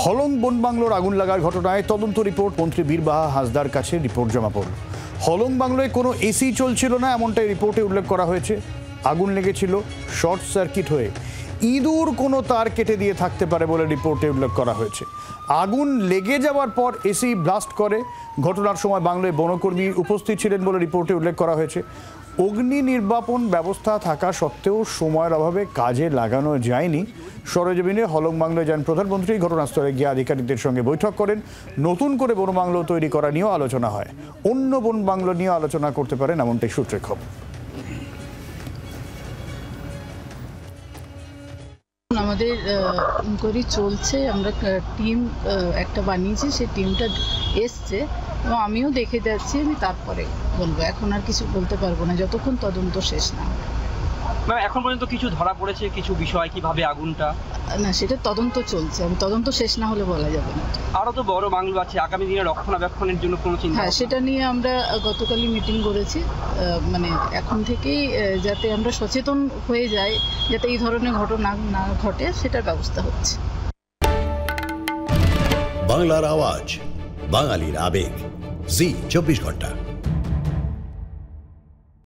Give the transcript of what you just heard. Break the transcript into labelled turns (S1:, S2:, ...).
S1: হলং বন বাংলোর আগুন লাগার ঘটনায় তদন্ত রিপোর্ট মন্ত্রী বীরবাহা হাসদার কাছে রিপোর্ট জমা পড়ল। হলং বাংলোয় কোনো এসি চলছিল না এমনটাই রিপোর্টে উল্লেখ করা হয়েছে। আগুন লেগেছিল শর্ট সার্কিট হয়ে। ইঁদুর কোনো তার কেটে দিয়ে থাকতে পারে বলে রিপোর্টে উল্লেখ করা হয়েছে। আগুন লেগে যাওয়ার পর এসি ব্লাস্ট করে। ঘটনার সময় বাংলোয় বনকর্মী উপস্থিত ছিলেন বলে রিপোর্টে উল্লেখ করা হয়েছে। অগ্নি নির্বাপন ব্যবস্থা থাকা সত্ত্বেও সময়ের অভাবে কাজে লাগানো যায়নি। সরেজমিনে হলং বাংলোয় যান প্রধানমন্ত্রী। ঘটনাস্থলে গিয়ে আধিকারিকদের সঙ্গে বৈঠক করেন। নতুন করে বন বাংলো তৈরি করা নিয়েও আলোচনা হয়। অন্য বন বাংলো নিয়ে আলোচনা করতে পারেন এমনটাই সূত্রের খবর।
S2: আমাদের ইনকোয়ারি চলছে, আমরা টিম একটা বানিয়েছি, সেই টিমটা এসছে এবং আমিও দেখে যাচ্ছি। আমি তারপরে বলবো, এখন আর কিছু বলতে পারবো না যতক্ষণ তদন্ত শেষ না হবে।
S3: এখন পর্যন্ত কিছু ধরা পড়েছে, কিছু বিষয় কিভাবে আগুনটা
S2: না, সেটা তদন্ত চলছে, আমি তদন্ত শেষ না হলে বলা যাবে না।
S3: আরো তো বড় বাংলো আছে, আগামী দিনে রক্ষণাবেক্ষণের জন্য কোনো চিন্তা?
S2: হ্যাঁ, সেটা নিয়ে আমরা গতকালই মিটিং করেছি। মানে এখন থেকেই যাতে আমরা সচেতন হয়ে যাই, যাতে এই ধরনের ঘটনা না ঘটে, সেটার ব্যবস্থা হচ্ছে।
S4: বাংলার আওয়াজ, বাঙালির আবেগ, জি 24 ঘন্টা।